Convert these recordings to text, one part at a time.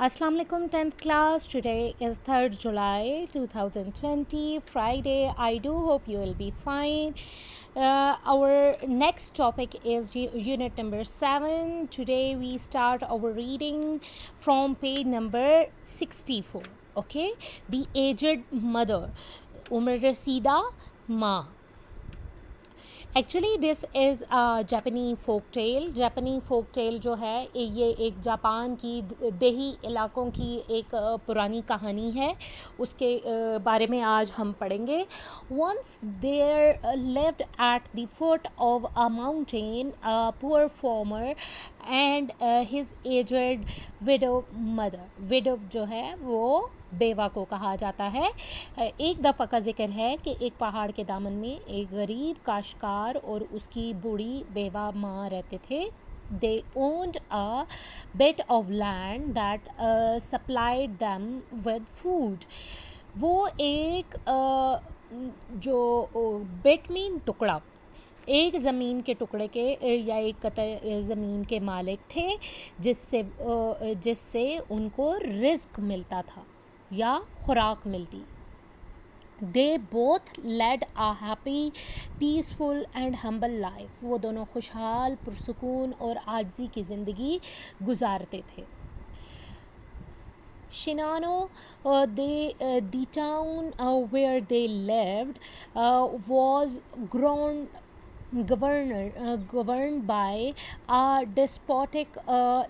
Assalamu alaikum 10th class. Today is 3rd July 2020, Friday. I do hope you will be fine. Our next topic is unit number 7. Today we start our reading from page number 64. Okay, the aged mother, Umar Rasida Ma. Actually this is जापानी folk tell जो है ये एक Japan की देही इलाकों की एक पुरानी कहानी है। उसके बारे में आज हम पढ़ेंगे। Once there lived at the foot of a mountain a poor farmer and his aged widow mother. Widow जो है वो बेवा को कहा जाता है। एक दफ़ा का जिक्र है कि एक पहाड़ के दामन में एक गरीब काश्तकार और उसकी बूढ़ी बेवा माँ रहते थे। They owned a bit of land that supplied them with food. वो एक जो बिट मीन टुकड़ा, एक ज़मीन के टुकड़े के या एक कतई ज़मीन के मालिक थे जिससे उनको रिज़्क मिलता था या खुराक मिलती। They both led a happy, peaceful and humble life. वो दोनों खुशहाल, पुरसुकून और आजिज़ी की ज़िंदगी गुजारते थे। Shinano, the town where they lived was governed by a despotic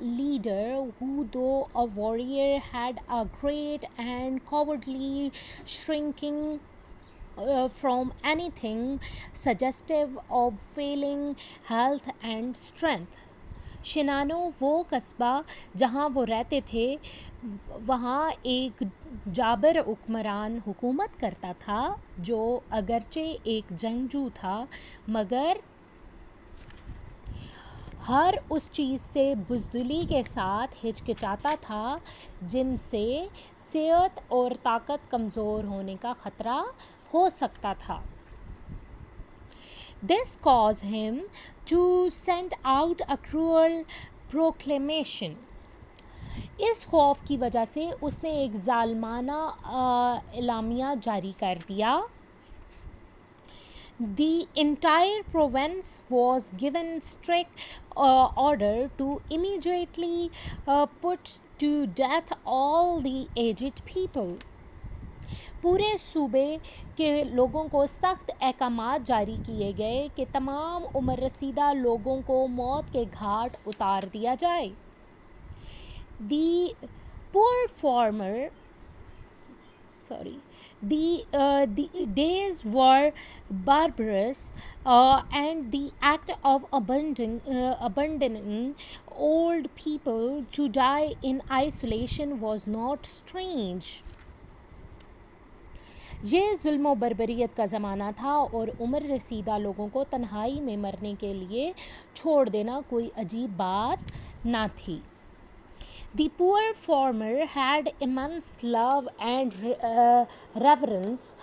leader who, though a warrior, had a great and cowardly shrinking from anything suggestive of failing health and strength. शिनानो वो कस्बा जहाँ वो रहते थे वहाँ एक जाबर हुक्मरान हुकूमत करता था जो अगरचे एक जंगजू था मगर हर उस चीज़ से बुज़दिली के साथ हिचकिचाता था जिनसे सेहत और ताकत कमज़ोर होने का ख़तरा हो सकता था। This caused him to send out a cruel proclamation. इस खौफ की वजह से उसने एक जालमाना एलामिया जारी कर दिया। The entire province was given strict order to immediately put to death all the aged people. पूरे सूबे के लोगों को सख्त अहकामात जारी किए गए कि तमाम उम्र रसीदा लोगों को मौत के घाट उतार दिया जाए। The poor farmer, the days were barbarous and the act of abandoning old people to die in isolation was not strange. ये जुल्म बर्बरियत का ज़माना था और उम्र रसीदा लोगों को तन्हाई में मरने के लिए छोड़ देना कोई अजीब बात ना थी। The poor farmer had immense love and reverence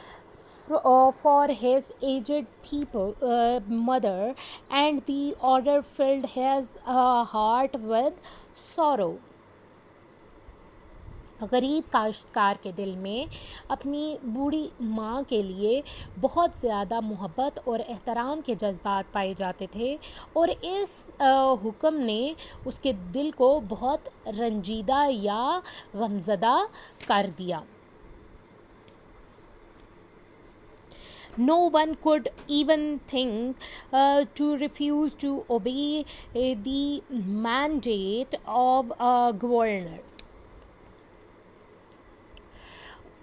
for his aged mother, and the order filled his heart with sorrow. गरीब काश्तकार के दिल में अपनी बूढ़ी माँ के लिए बहुत ज़्यादा मोहब्बत और एहतराम के जज्बात पाए जाते थे और इस हुक्म ने उसके दिल को बहुत रंजीदा या गमज़दा कर दिया। No one could even think to refuse to obey the mandate of a governor.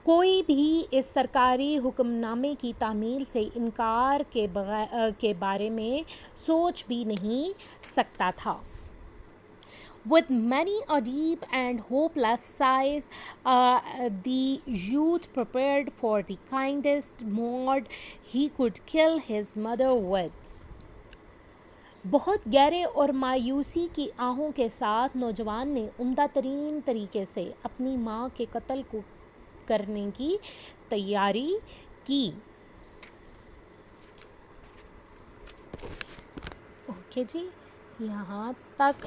कोई भी इस सरकारी हुक्मनामे की तामील से इनकार के बारे में सोच भी नहीं सकता था। With many a deep and hopeless sighs, the youth prepared for the kindest mord he could kill his mother with. बहुत गहरे और मायूसी की आहों के साथ नौजवान ने उम्दा तरीन तरीके से अपनी माँ के कत्ल को करने की तैयारी की। ओके जी, यहाँ तक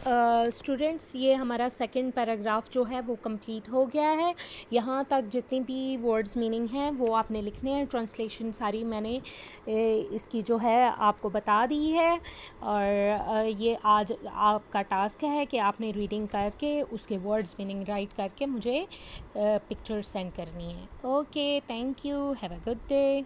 स्टूडेंट्स ये हमारा सेकंड पैराग्राफ जो है वो कंप्लीट हो गया है। यहाँ तक जितनी भी वर्ड्स मीनिंग हैं वो आपने लिखने हैं। ट्रांसलेशन सारी मैंने इसकी जो है आपको बता दी है। और ये आज आपका टास्क है कि आपने रीडिंग करके उसके वर्ड्स मीनिंग राइट करके मुझे पिक्चर सेंड करनी है। Okay, thank you, have a good day.